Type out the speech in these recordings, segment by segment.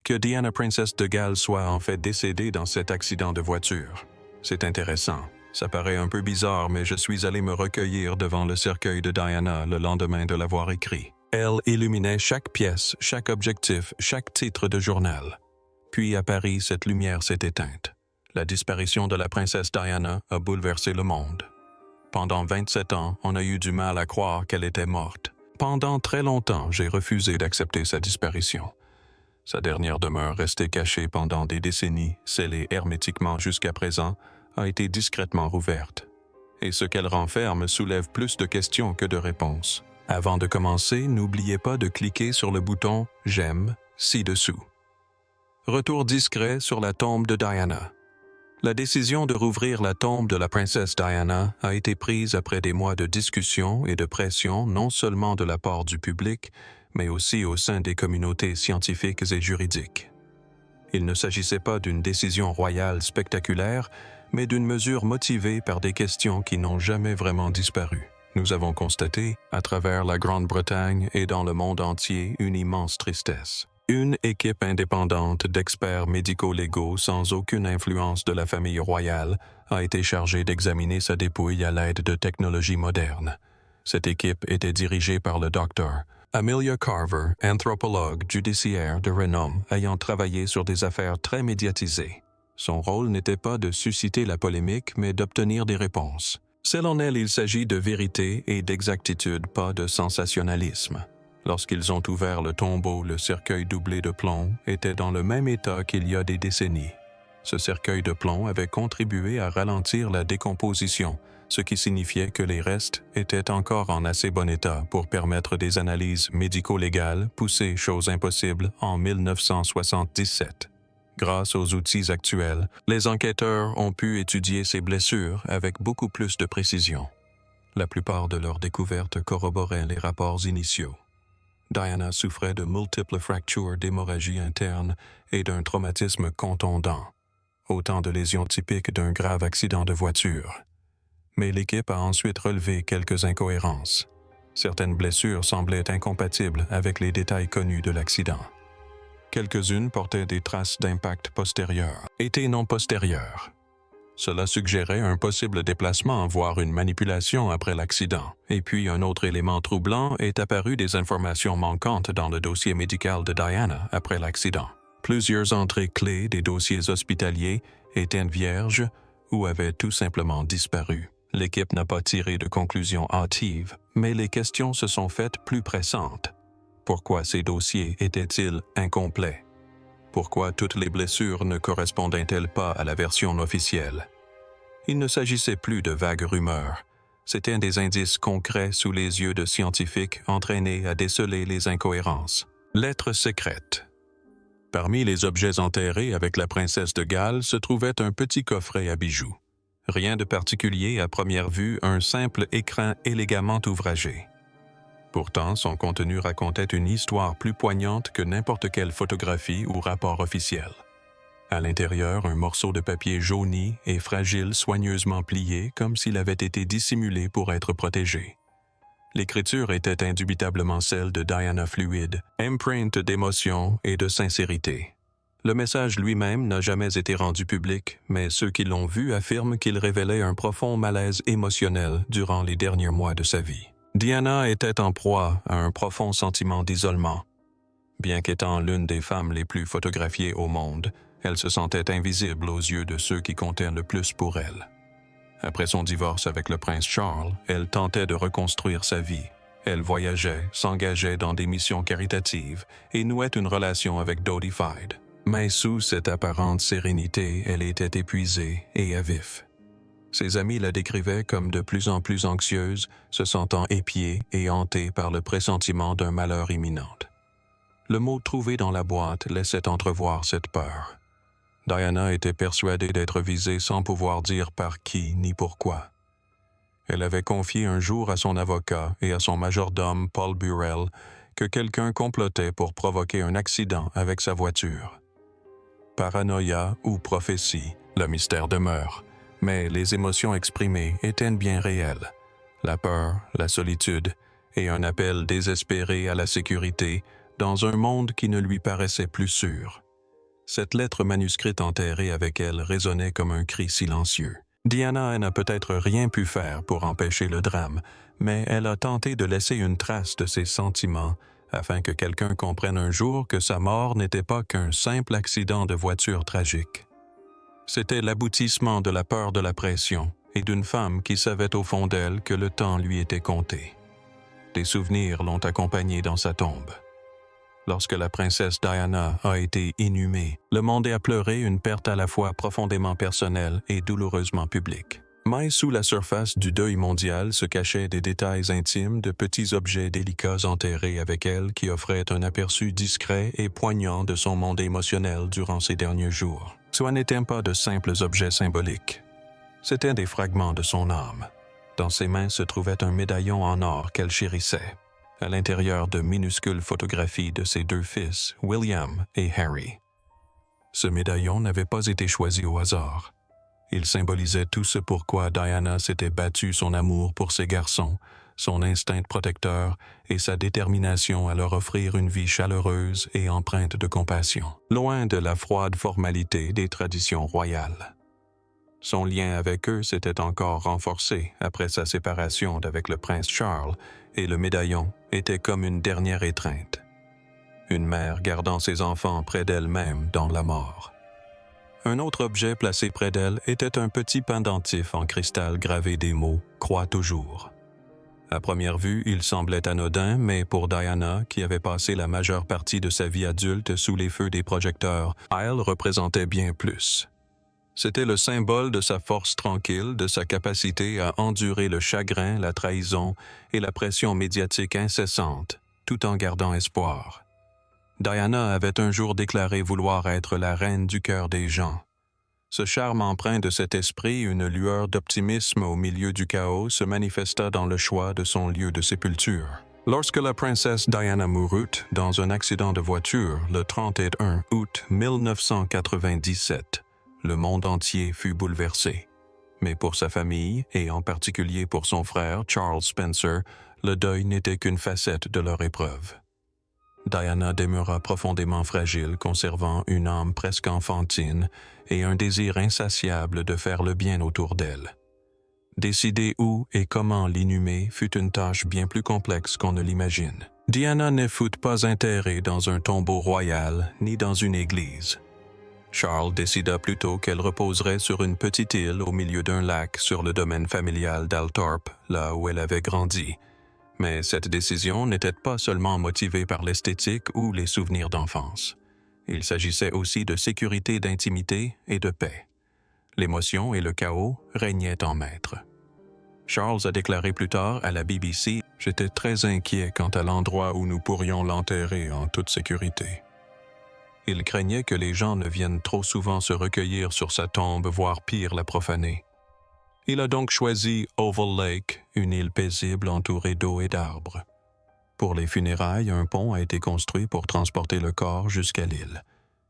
que Diana Princess de Galles soit en fait décédée dans cet accident de voiture. C'est intéressant. Ça paraît un peu bizarre, mais je suis allé me recueillir devant le cercueil de Diana le lendemain de l'avoir écrit. Elle illuminait chaque pièce, chaque objectif, chaque titre de journal. Puis à Paris, cette lumière s'est éteinte. La disparition de la princesse Diana a bouleversé le monde. Pendant 27 ans, on a eu du mal à croire qu'elle était morte. Pendant très longtemps, j'ai refusé d'accepter sa disparition. Sa dernière demeure restée cachée pendant des décennies, scellée hermétiquement jusqu'à présent, a été discrètement rouverte. Et ce qu'elle renferme soulève plus de questions que de réponses. Avant de commencer, n'oubliez pas de cliquer sur le bouton « J'aime » ci-dessous. Retour discret sur la tombe de Diana. La décision de rouvrir la tombe de la princesse Diana a été prise après des mois de discussion et de pression non seulement de la part du public, mais aussi au sein des communautés scientifiques et juridiques. Il ne s'agissait pas d'une décision royale spectaculaire, mais d'une mesure motivée par des questions qui n'ont jamais vraiment disparu. Nous avons constaté, à travers la Grande-Bretagne et dans le monde entier, une immense tristesse. Une équipe indépendante d'experts médico-légaux sans aucune influence de la famille royale a été chargée d'examiner sa dépouille à l'aide de technologies modernes. Cette équipe était dirigée par le Dr. Amelia Carver, anthropologue judiciaire de renom ayant travaillé sur des affaires très médiatisées. Son rôle n'était pas de susciter la polémique, mais d'obtenir des réponses. Selon elle, il s'agit de vérité et d'exactitude, pas de sensationnalisme. Lorsqu'ils ont ouvert le tombeau, le cercueil doublé de plomb était dans le même état qu'il y a des décennies. Ce cercueil de plomb avait contribué à ralentir la décomposition, ce qui signifiait que les restes étaient encore en assez bon état pour permettre des analyses médico-légales poussées, chose impossible, en 1977. Grâce aux outils actuels, les enquêteurs ont pu étudier ces blessures avec beaucoup plus de précision. La plupart de leurs découvertes corroboraient les rapports initiaux. Diana souffrait de multiples fractures d'hémorragie interne et d'un traumatisme contondant, autant de lésions typiques d'un grave accident de voiture. Mais l'équipe a ensuite relevé quelques incohérences. Certaines blessures semblaient incompatibles avec les détails connus de l'accident. Quelques-unes portaient des traces d'impact postérieur, et non postérieur. Cela suggérait un possible déplacement, voire une manipulation après l'accident. Et puis un autre élément troublant est apparu des informations manquantes dans le dossier médical de Diana après l'accident. Plusieurs entrées clés des dossiers hospitaliers étaient vierges ou avaient tout simplement disparu. L'équipe n'a pas tiré de conclusions hâtives, mais les questions se sont faites plus pressantes. Pourquoi ces dossiers étaient-ils incomplets? Pourquoi toutes les blessures ne correspondaient-elles pas à la version officielle? Il ne s'agissait plus de vagues rumeurs. C'étaient des indices concrets sous les yeux de scientifiques entraînés à déceler les incohérences. Lettre secrète. Parmi les objets enterrés avec la princesse de Galles se trouvait un petit coffret à bijoux. Rien de particulier à première vue, un simple écrin élégamment ouvragé. Pourtant, son contenu racontait une histoire plus poignante que n'importe quelle photographie ou rapport officiel. À l'intérieur, un morceau de papier jauni et fragile soigneusement plié comme s'il avait été dissimulé pour être protégé. L'écriture était indubitablement celle de Diana Fluid, empreinte d'émotion et de sincérité. Le message lui-même n'a jamais été rendu public, mais ceux qui l'ont vu affirment qu'il révélait un profond malaise émotionnel durant les derniers mois de sa vie. Diana était en proie à un profond sentiment d'isolement. Bien qu'étant l'une des femmes les plus photographiées au monde, elle se sentait invisible aux yeux de ceux qui comptaient le plus pour elle. Après son divorce avec le prince Charles, elle tentait de reconstruire sa vie. Elle voyageait, s'engageait dans des missions caritatives et nouait une relation avec Dodie Fide. Mais sous cette apparente sérénité, elle était épuisée et à vif. Ses amis la décrivaient comme de plus en plus anxieuse, se sentant épiée et hantée par le pressentiment d'un malheur imminent. Le mot trouvé dans la boîte laissait entrevoir cette peur. Diana était persuadée d'être visée sans pouvoir dire par qui ni pourquoi. Elle avait confié un jour à son avocat et à son majordome Paul Burrell que quelqu'un complotait pour provoquer un accident avec sa voiture. Paranoïa ou prophétie, le mystère demeure. Mais les émotions exprimées étaient bien réelles. La peur, la solitude et un appel désespéré à la sécurité dans un monde qui ne lui paraissait plus sûr. Cette lettre manuscrite enterrée avec elle résonnait comme un cri silencieux. Diana n'a peut-être rien pu faire pour empêcher le drame, mais elle a tenté de laisser une trace de ses sentiments afin que quelqu'un comprenne un jour que sa mort n'était pas qu'un simple accident de voiture tragique. C'était l'aboutissement de la peur de la pression et d'une femme qui savait au fond d'elle que le temps lui était compté. Des souvenirs l'ont accompagnée dans sa tombe. Lorsque la princesse Diana a été inhumée, le monde a pleuré une perte à la fois profondément personnelle et douloureusement publique. Mais sous la surface du deuil mondial se cachaient des détails intimes de petits objets délicats enterrés avec elle qui offraient un aperçu discret et poignant de son monde émotionnel durant ces derniers jours. Ce n'étaient pas de simples objets symboliques. C'étaient des fragments de son âme. Dans ses mains se trouvait un médaillon en or qu'elle chérissait, à l'intérieur de minuscules photographies de ses deux fils, William et Harry. Ce médaillon n'avait pas été choisi au hasard. Il symbolisait tout ce pourquoi Diana s'était battue son amour pour ses garçons, son instinct protecteur et sa détermination à leur offrir une vie chaleureuse et empreinte de compassion, loin de la froide formalité des traditions royales. Son lien avec eux s'était encore renforcé après sa séparation d'avec le prince Charles, et le médaillon était comme une dernière étreinte. Une mère gardant ses enfants près d'elle-même dans la mort. Un autre objet placé près d'elle était un petit pendentif en cristal gravé des mots « Crois toujours ». À première vue, il semblait anodin, mais pour Diana, qui avait passé la majeure partie de sa vie adulte sous les feux des projecteurs, elle représentait bien plus. C'était le symbole de sa force tranquille, de sa capacité à endurer le chagrin, la trahison et la pression médiatique incessante, tout en gardant espoir. Diana avait un jour déclaré vouloir être la reine du cœur des gens. Ce charme empreint de cet esprit, une lueur d'optimisme au milieu du chaos, se manifesta dans le choix de son lieu de sépulture. Lorsque la princesse Diana mourut dans un accident de voiture le 31 août 1997, le monde entier fut bouleversé. Mais pour sa famille, et en particulier pour son frère Charles Spencer, le deuil n'était qu'une facette de leur épreuve. Diana demeura profondément fragile, conservant une âme presque enfantine et un désir insatiable de faire le bien autour d'elle. Décider où et comment l'inhumer fut une tâche bien plus complexe qu'on ne l'imagine. Diana ne fut pas enterrée dans un tombeau royal ni dans une église. Charles décida plutôt qu'elle reposerait sur une petite île au milieu d'un lac sur le domaine familial d'Althorp, là où elle avait grandi. Mais cette décision n'était pas seulement motivée par l'esthétique ou les souvenirs d'enfance. Il s'agissait aussi de sécurité, d'intimité et de paix. L'émotion et le chaos régnaient en maître. Charles a déclaré plus tard à la BBC « J'étais très inquiet quant à l'endroit où nous pourrions l'enterrer en toute sécurité. » Il craignait que les gens ne viennent trop souvent se recueillir sur sa tombe, voire pire, la profaner. Il a donc choisi Oval Lake, une île paisible entourée d'eau et d'arbres. Pour les funérailles, un pont a été construit pour transporter le corps jusqu'à l'île.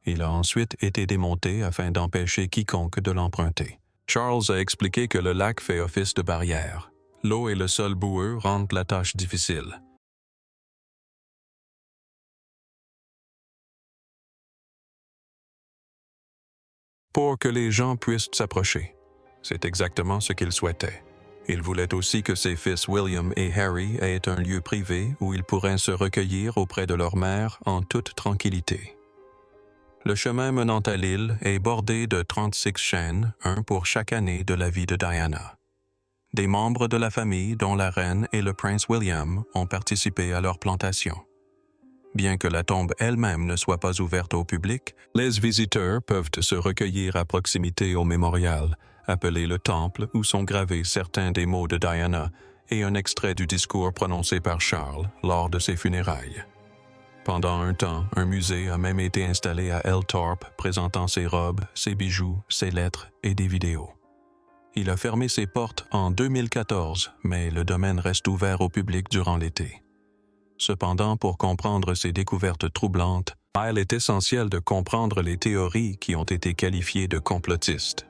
Il a ensuite été démonté afin d'empêcher quiconque de l'emprunter. Charles a expliqué que le lac fait office de barrière. L'eau et le sol boueux rendent la tâche difficile. Pour que les gens puissent s'approcher. C'est exactement ce qu'il souhaitait. Il voulait aussi que ses fils William et Harry aient un lieu privé où ils pourraient se recueillir auprès de leur mère en toute tranquillité. Le chemin menant à l'île est bordé de 36 chênes, un pour chaque année de la vie de Diana. Des membres de la famille, dont la reine et le prince William, ont participé à leur plantation. Bien que la tombe elle-même ne soit pas ouverte au public, les visiteurs peuvent se recueillir à proximité au mémorial, appelé le Temple, où sont gravés certains des mots de Diana et un extrait du discours prononcé par Charles lors de ses funérailles. Pendant un temps, un musée a même été installé à Althorp, présentant ses robes, ses bijoux, ses lettres et des vidéos. Il a fermé ses portes en 2014, mais le domaine reste ouvert au public durant l'été. Cependant, pour comprendre ces découvertes troublantes, il est essentiel de comprendre les théories qui ont été qualifiées de complotistes.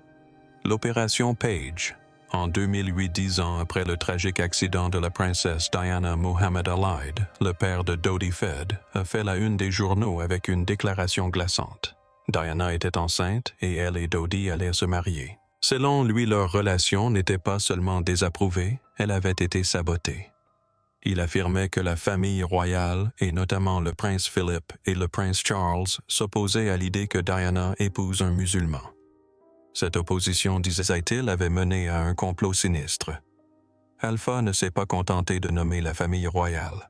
L'opération Page, en 2008, 10 ans après le tragique accident de la princesse Diana Muhammad Al Eid, le père de Dodi Fed, a fait la une des journaux avec une déclaration glaçante. Diana était enceinte et elle et Dodi allaient se marier. Selon lui, leur relation n'était pas seulement désapprouvée, elle avait été sabotée. Il affirmait que la famille royale, et notamment le prince Philip et le prince Charles, s'opposaient à l'idée que Diana épouse un musulman. Cette opposition, disait-il, avait mené à un complot sinistre. Alpha ne s'est pas contenté de nommer la famille royale.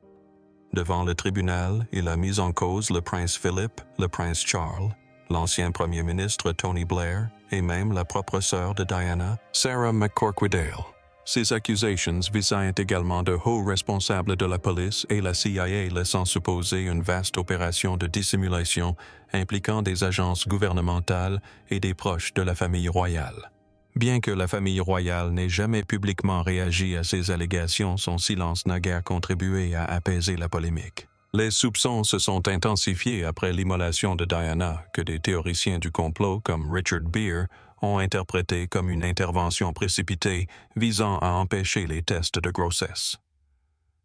Devant le tribunal, il a mis en cause le prince Philip, le prince Charles, l'ancien premier ministre Tony Blair et même la propre sœur de Diana, Sarah McCorquodale. Ces accusations visaient également de hauts responsables de la police et la CIA, laissant supposer une vaste opération de dissimulation impliquant des agences gouvernementales et des proches de la famille royale. Bien que la famille royale n'ait jamais publiquement réagi à ces allégations, son silence n'a guère contribué à apaiser la polémique. Les soupçons se sont intensifiés après l'immolation de Diana, que des théoriciens du complot comme Richard Beer ont interprété comme une intervention précipitée visant à empêcher les tests de grossesse.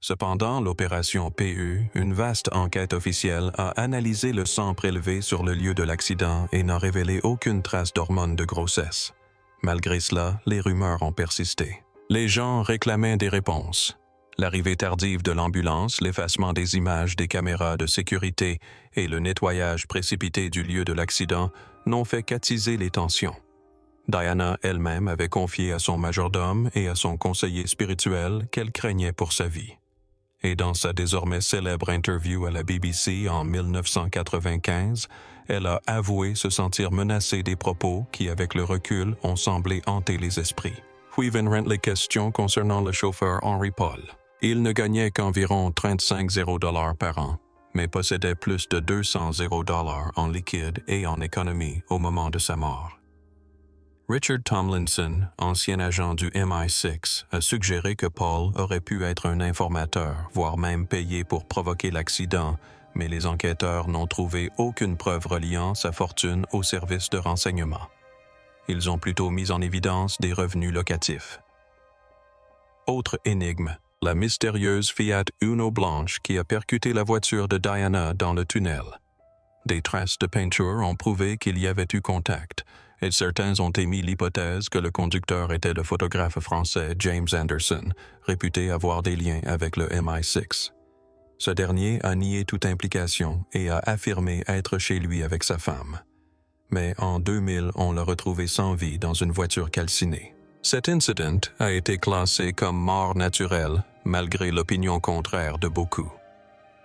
Cependant, l'opération PE, une vaste enquête officielle, a analysé le sang prélevé sur le lieu de l'accident et n'a révélé aucune trace d'hormones de grossesse. Malgré cela, les rumeurs ont persisté. Les gens réclamaient des réponses. L'arrivée tardive de l'ambulance, l'effacement des images des caméras de sécurité et le nettoyage précipité du lieu de l'accident n'ont fait qu'attiser les tensions. Diana elle-même avait confié à son majordome et à son conseiller spirituel qu'elle craignait pour sa vie. Et dans sa désormais célèbre interview à la BBC en 1995, elle a avoué se sentir menacée des propos qui, avec le recul, ont semblé hanter les esprits. Puis vinrent les questions concernant le chauffeur Henry Paul. Il ne gagnait qu'environ 35 $0 par an, mais possédait plus de 200 $0 en liquide et en économie au moment de sa mort. Richard Tomlinson, ancien agent du MI6, a suggéré que Paul aurait pu être un informateur, voire même payé pour provoquer l'accident, mais les enquêteurs n'ont trouvé aucune preuve reliant sa fortune au service de renseignement. Ils ont plutôt mis en évidence des revenus locatifs. Autre énigme, la mystérieuse Fiat Uno blanche qui a percuté la voiture de Diana dans le tunnel. Des traces de peinture ont prouvé qu'il y avait eu contact, et certains ont émis l'hypothèse que le conducteur était le photographe français James Anderson, réputé avoir des liens avec le MI6. Ce dernier a nié toute implication et a affirmé être chez lui avec sa femme. Mais en 2000, on l'a retrouvé sans vie dans une voiture calcinée. Cet incident a été classé comme mort naturelle, malgré l'opinion contraire de beaucoup.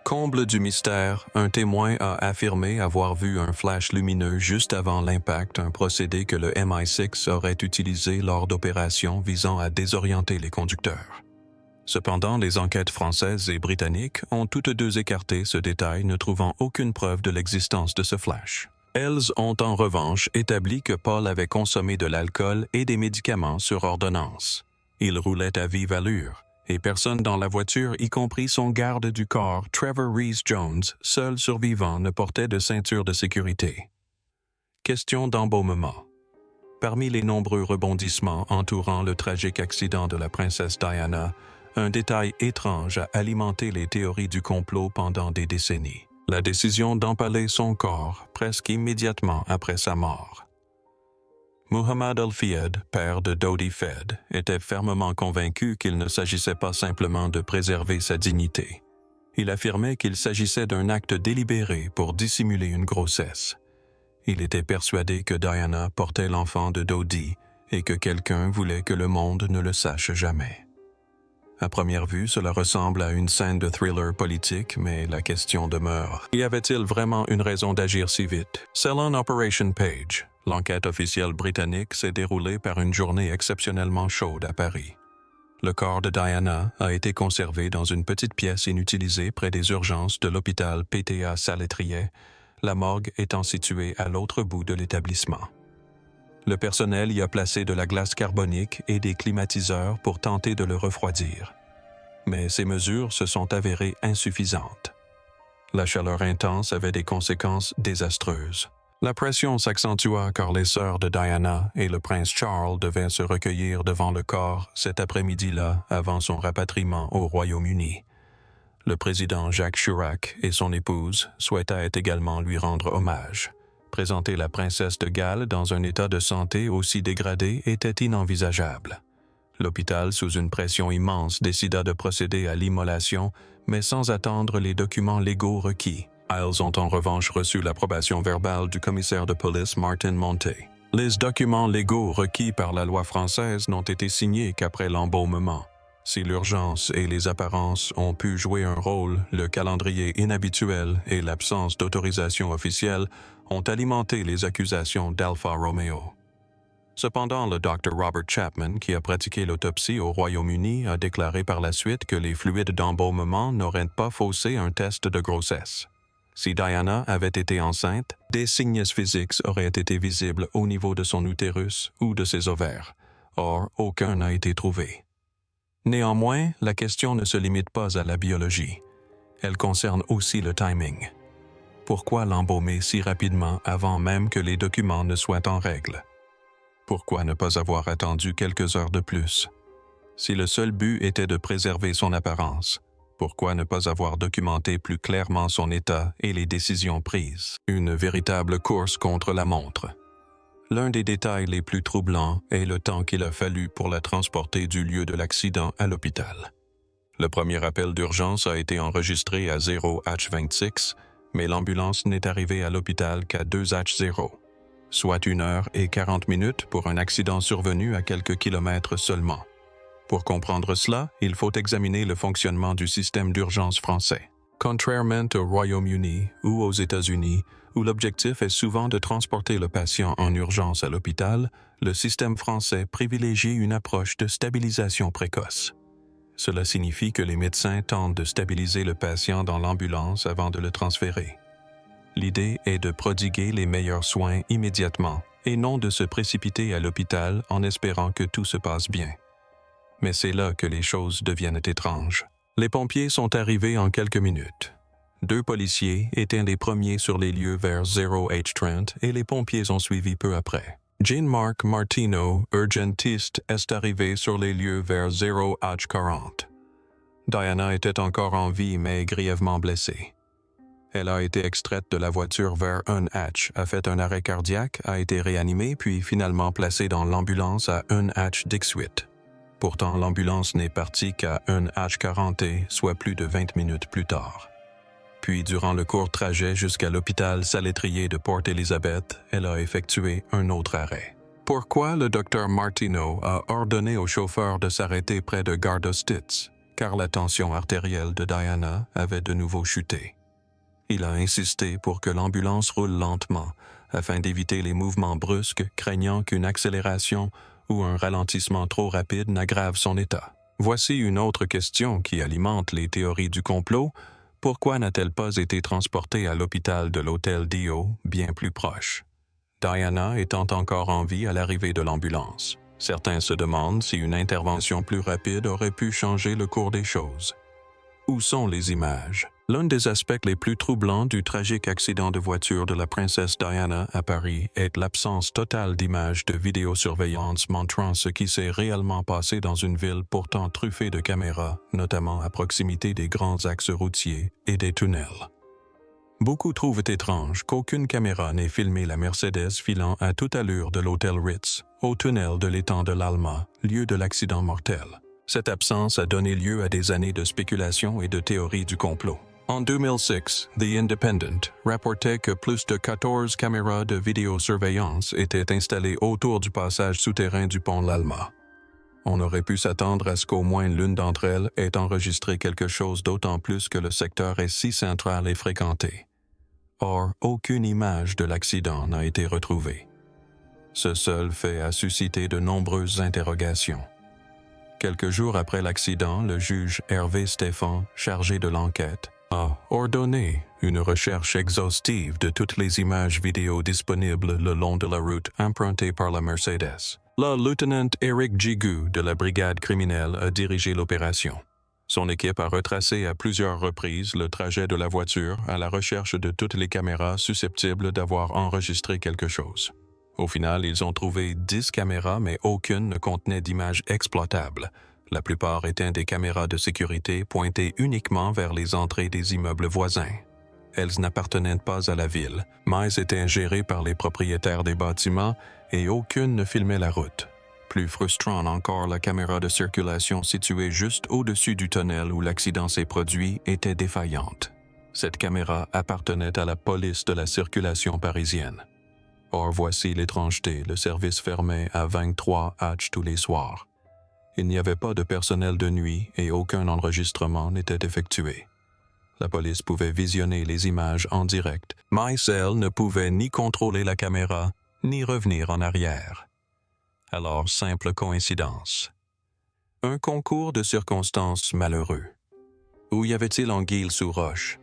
Comble du mystère, un témoin a affirmé avoir vu un flash lumineux juste avant l'impact, un procédé que le MI6 aurait utilisé lors d'opérations visant à désorienter les conducteurs. Cependant, les enquêtes françaises et britanniques ont toutes deux écarté ce détail, ne trouvant aucune preuve de l'existence de ce flash. Elles ont en revanche établi que Paul avait consommé de l'alcool et des médicaments sur ordonnance. Il roulait à vive allure, et personne dans la voiture, y compris son garde du corps, Trevor Rees-Jones, seul survivant, ne portait de ceinture de sécurité. Question d'embaumement. Parmi les nombreux rebondissements entourant le tragique accident de la princesse Diana, un détail étrange a alimenté les théories du complot pendant des décennies. La décision d'empaler son corps presque immédiatement après sa mort. Muhammad al-Fayed, père de Dodi Fayed, était fermement convaincu qu'il ne s'agissait pas simplement de préserver sa dignité. Il affirmait qu'il s'agissait d'un acte délibéré pour dissimuler une grossesse. Il était persuadé que Diana portait l'enfant de Dodi et que quelqu'un voulait que le monde ne le sache jamais. À première vue, cela ressemble à une scène de thriller politique, mais la question demeure. Y avait-il vraiment une raison d'agir si vite? Selon Operation Page, l'enquête officielle britannique s'est déroulée par une journée exceptionnellement chaude à Paris. Le corps de Diana a été conservé dans une petite pièce inutilisée près des urgences de l'hôpital PTA Salêtrier, la morgue étant située à l'autre bout de l'établissement. Le personnel y a placé de la glace carbonique et des climatiseurs pour tenter de le refroidir. Mais ces mesures se sont avérées insuffisantes. La chaleur intense avait des conséquences désastreuses. La pression s'accentua car les sœurs de Diana et le prince Charles devaient se recueillir devant le corps cet après-midi-là avant son rapatriement au Royaume-Uni. Le président Jacques Chirac et son épouse souhaitaient également lui rendre hommage. Présenter la princesse de Galles dans un état de santé aussi dégradé était inenvisageable. L'hôpital, sous une pression immense, décida de procéder à l'immolation, mais sans attendre les documents légaux requis. Ils ont en revanche reçu l'approbation verbale du commissaire de police Martin Monté. Les documents légaux requis par la loi française n'ont été signés qu'après l'embaumement. Si l'urgence et les apparences ont pu jouer un rôle, le calendrier inhabituel et l'absence d'autorisation officielle ont alimenté les accusations d'Alfa Romeo. Cependant, le Dr. Robert Chapman, qui a pratiqué l'autopsie au Royaume-Uni, a déclaré par la suite que les fluides d'embaumement n'auraient pas faussé un test de grossesse. Si Diana avait été enceinte, des signes physiques auraient été visibles au niveau de son utérus ou de ses ovaires. Or, aucun n'a été trouvé. Néanmoins, la question ne se limite pas à la biologie. Elle concerne aussi le timing. Pourquoi l'embaumer si rapidement avant même que les documents ne soient en règle? Pourquoi ne pas avoir attendu quelques heures de plus? Si le seul but était de préserver son apparence, pourquoi ne pas avoir documenté plus clairement son état et les décisions prises? Une véritable course contre la montre. L'un des détails les plus troublants est le temps qu'il a fallu pour la transporter du lieu de l'accident à l'hôpital. Le premier appel d'urgence a été enregistré à 0H26, mais l'ambulance n'est arrivée à l'hôpital qu'à 2H0, soit 1h40 pour un accident survenu à quelques kilomètres seulement. Pour comprendre cela, il faut examiner le fonctionnement du système d'urgence français. Contrairement au Royaume-Uni ou aux États-Unis, où l'objectif est souvent de transporter le patient en urgence à l'hôpital, le système français privilégie une approche de stabilisation précoce. Cela signifie que les médecins tentent de stabiliser le patient dans l'ambulance avant de le transférer. L'idée est de prodiguer les meilleurs soins immédiatement et non de se précipiter à l'hôpital en espérant que tout se passe bien. Mais c'est là que les choses deviennent étranges. Les pompiers sont arrivés en quelques minutes. 2 policiers étaient les premiers sur les lieux vers 0H30 et les pompiers ont suivi peu après. Jean-Marc Martino, urgentiste, est arrivé sur les lieux vers 0H40. Diana était encore en vie mais grièvement blessée. Elle a été extraite de la voiture vers 1H, a fait un arrêt cardiaque, a été réanimée puis finalement placée dans l'ambulance à 1H18. Pourtant, l'ambulance n'est partie qu'à 1H40, soit plus de 20 minutes plus tard. Puis, durant le court trajet jusqu'à l'hôpital Salêtrier de Port Elizabeth, elle a effectué un autre arrêt. Pourquoi le Dr Martino a ordonné au chauffeur de s'arrêter près de Gardostitz? Car la tension artérielle de Diana avait de nouveau chuté. Il a insisté pour que l'ambulance roule lentement, afin d'éviter les mouvements brusques, craignant qu'une accélération ou un ralentissement trop rapide n'aggrave son état. Voici une autre question qui alimente les théories du complot. Pourquoi n'a-t-elle pas été transportée à l'hôpital de l'Hôtel Dio, bien plus proche? Diana étant encore en vie à l'arrivée de l'ambulance. Certains se demandent si une intervention plus rapide aurait pu changer le cours des choses. Où sont les images? L'un des aspects les plus troublants du tragique accident de voiture de la princesse Diana à Paris est l'absence totale d'images de vidéosurveillance montrant ce qui s'est réellement passé dans une ville pourtant truffée de caméras, notamment à proximité des grands axes routiers et des tunnels. Beaucoup trouvent étrange qu'aucune caméra n'ait filmé la Mercedes filant à toute allure de l'hôtel Ritz, au tunnel de l'étang de l'Alma, lieu de l'accident mortel. Cette absence a donné lieu à des années de spéculation et de théories du complot. En 2006, The Independent rapportait que plus de 14 caméras de vidéosurveillance étaient installées autour du passage souterrain du pont l'Alma. On aurait pu s'attendre à ce qu'au moins l'une d'entre elles ait enregistré quelque chose d'autant plus que le secteur est si central et fréquenté. Or, aucune image de l'accident n'a été retrouvée. Ce seul fait a suscité de nombreuses interrogations. Quelques jours après l'accident, le juge Hervé Stéphan, chargé de l'enquête, a ordonné une recherche exhaustive de toutes les images vidéo disponibles le long de la route empruntée par la Mercedes. Le lieutenant Éric Gigoux de la brigade criminelle a dirigé l'opération. Son équipe a retracé à plusieurs reprises le trajet de la voiture à la recherche de toutes les caméras susceptibles d'avoir enregistré quelque chose. Au final, ils ont trouvé 10 caméras, mais aucune ne contenait d'images exploitables. La plupart étaient des caméras de sécurité pointées uniquement vers les entrées des immeubles voisins. elles n'appartenaient pas à la ville, mais étaient gérées par les propriétaires des bâtiments et aucune ne filmait la route. Plus frustrant encore, la caméra de circulation située juste au-dessus du tunnel où l'accident s'est produit était défaillante. Cette caméra appartenait à la police de la circulation parisienne. Or, voici l'étrangeté, le service fermait à 23h tous les soirs. Il n'y avait pas de personnel de nuit et aucun enregistrement n'était effectué. La police pouvait visionner les images en direct, mais elle ne pouvait ni contrôler la caméra, ni revenir en arrière. Alors, simple coïncidence. Un concours de circonstances malheureux. Où y avait-il anguille sous roche?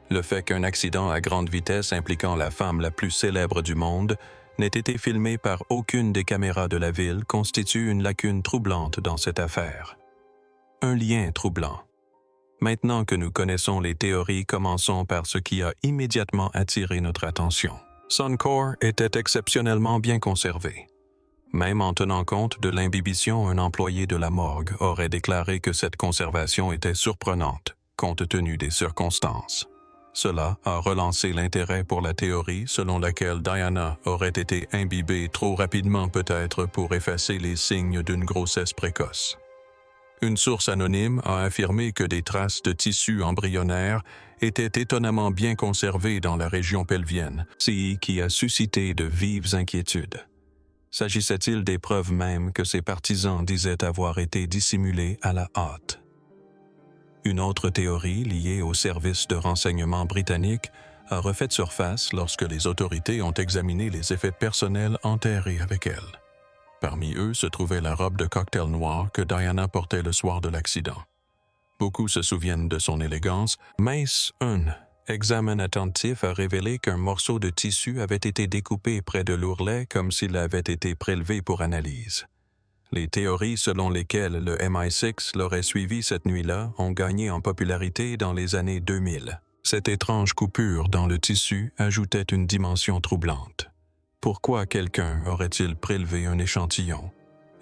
Le fait qu'un accident à grande vitesse impliquant la femme la plus célèbre du monde n'ait été filmé par aucune des caméras de la ville constitue une lacune troublante dans cette affaire. Un lien troublant. Maintenant que nous connaissons les théories, commençons par ce qui a immédiatement attiré notre attention. Son corps était exceptionnellement bien conservé. Même en tenant compte de l'imbibition, un employé de la morgue aurait déclaré que cette conservation était surprenante, compte tenu des circonstances. Cela a relancé l'intérêt pour la théorie selon laquelle Diana aurait été imbibée trop rapidement peut-être pour effacer les signes d'une grossesse précoce. Une source anonyme a affirmé que des traces de tissu embryonnaire étaient étonnamment bien conservées dans la région pelvienne, ce qui a suscité de vives inquiétudes. S'agissait-il des preuves même que ses partisans disaient avoir été dissimulées à la hâte? Une autre théorie liée au service de renseignement britannique a refait surface lorsque les autorités ont examiné les effets personnels enterrés avec elle. Parmi eux se trouvait la robe de cocktail noir que Diana portait le soir de l'accident. Beaucoup se souviennent de son élégance, mais un examen attentif a révélé qu'un morceau de tissu avait été découpé près de l'ourlet comme s'il avait été prélevé pour analyse. Les théories selon lesquelles le MI6 l'aurait suivi cette nuit-là ont gagné en popularité dans les années 2000. Cette étrange coupure dans le tissu ajoutait une dimension troublante. Pourquoi quelqu'un aurait-il prélevé un échantillon?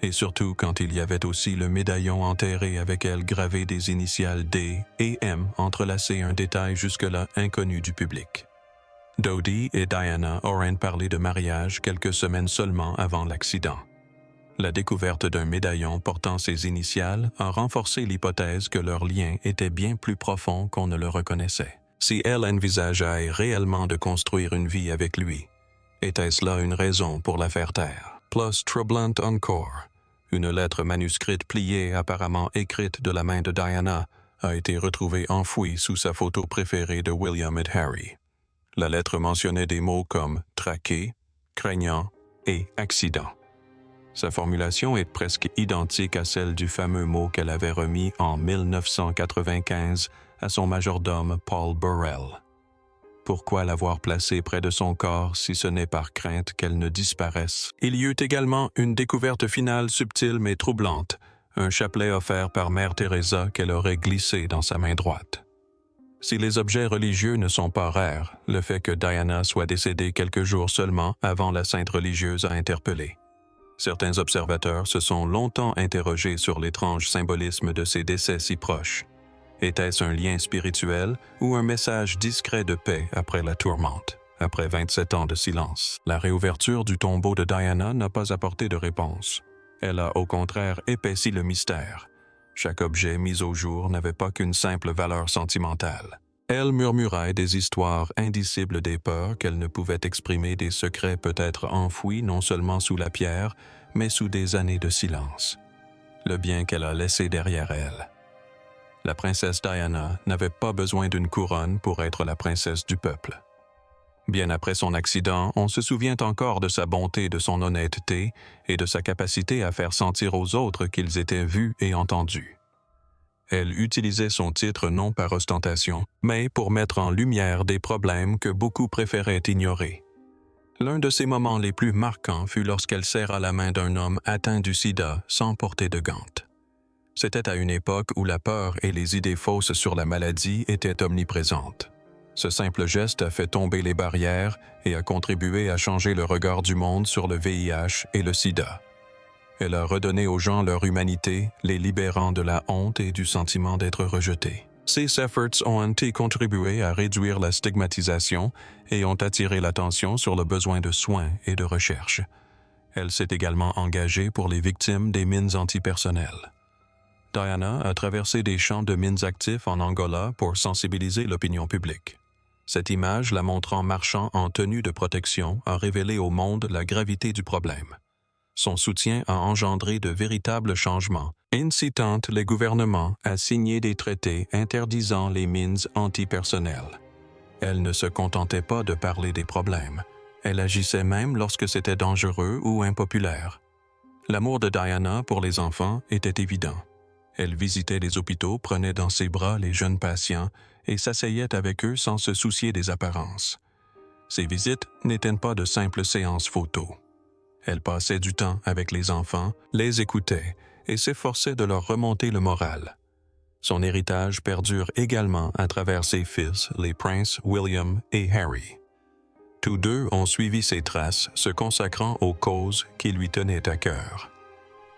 Et surtout quand il y avait aussi le médaillon enterré avec elle gravé des initiales D et M entrelacées, un détail jusque-là inconnu du public. Dodie et Diana auraient parlé de mariage quelques semaines seulement avant l'accident. La découverte d'un médaillon portant ces initiales a renforcé l'hypothèse que leur lien était bien plus profond qu'on ne le reconnaissait. Si elle envisageait réellement de construire une vie avec lui, était-ce là une raison pour la faire taire? Plus troublant encore, une lettre manuscrite pliée apparemment écrite de la main de Diana a été retrouvée enfouie sous sa photo préférée de William et Harry. La lettre mentionnait des mots comme « traqué »,« craignant » et « accident ». Sa formulation est presque identique à celle du fameux mot qu'elle avait remis en 1995 à son majordome Paul Burrell. Pourquoi l'avoir placée près de son corps si ce n'est par crainte qu'elle ne disparaisse? Il y eut également une découverte finale subtile mais troublante, un chapelet offert par Mère Teresa qu'elle aurait glissé dans sa main droite. Si les objets religieux ne sont pas rares, le fait que Diana soit décédée quelques jours seulement avant la sainte religieuse a interpellé. Certains observateurs se sont longtemps interrogés sur l'étrange symbolisme de ces décès si proches. Était-ce un lien spirituel ou un message discret de paix après la tourmente? Après 27 ans de silence, la réouverture du tombeau de Diana n'a pas apporté de réponse. Elle a au contraire épaissi le mystère. Chaque objet mis au jour n'avait pas qu'une simple valeur sentimentale. Elle murmurait des histoires indicibles des peurs qu'elle ne pouvait exprimer, des secrets peut-être enfouis non seulement sous la pierre, mais sous des années de silence. Le bien qu'elle a laissé derrière elle. La princesse Diana n'avait pas besoin d'une couronne pour être la princesse du peuple. Bien après son accident, on se souvient encore de sa bonté, de son honnêteté et de sa capacité à faire sentir aux autres qu'ils étaient vus et entendus. Elle utilisait son titre non par ostentation, mais pour mettre en lumière des problèmes que beaucoup préféraient ignorer. L'un de ses moments les plus marquants fut lorsqu'elle serra la main d'un homme atteint du sida sans porter de gants. C'était à une époque où la peur et les idées fausses sur la maladie étaient omniprésentes. Ce simple geste a fait tomber les barrières et a contribué à changer le regard du monde sur le VIH et le sida. Elle a redonné aux gens leur humanité, les libérant de la honte et du sentiment d'être rejetés. Ces efforts ont contribué à réduire la stigmatisation et ont attiré l'attention sur le besoin de soins et de recherche. Elle s'est également engagée pour les victimes des mines antipersonnelles. Diana a traversé des champs de mines actifs en Angola pour sensibiliser l'opinion publique. Cette image, la montrant marchant en tenue de protection, a révélé au monde la gravité du problème. Son soutien a engendré de véritables changements, incitant les gouvernements à signer des traités interdisant les mines antipersonnelles. Elle ne se contentait pas de parler des problèmes. Elle agissait même lorsque c'était dangereux ou impopulaire. L'amour de Diana pour les enfants était évident. Elle visitait les hôpitaux, prenait dans ses bras les jeunes patients et s'asseyait avec eux sans se soucier des apparences. Ces visites n'étaient pas de simples séances photos. Elle passait du temps avec les enfants, les écoutait et s'efforçait de leur remonter le moral. Son héritage perdure également à travers ses fils, les princes William et Harry. Tous deux ont suivi ses traces, se consacrant aux causes qui lui tenaient à cœur.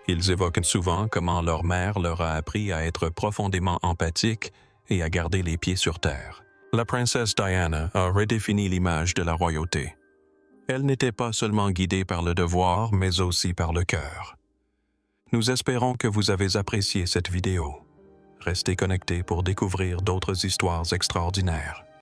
Ils évoquent souvent comment leur mère leur a appris à être profondément empathiques et à garder les pieds sur terre. La princesse Diana a redéfini l'image de la royauté. Elle n'était pas seulement guidée par le devoir, mais aussi par le cœur. Nous espérons que vous avez apprécié cette vidéo. Restez connectés pour découvrir d'autres histoires extraordinaires.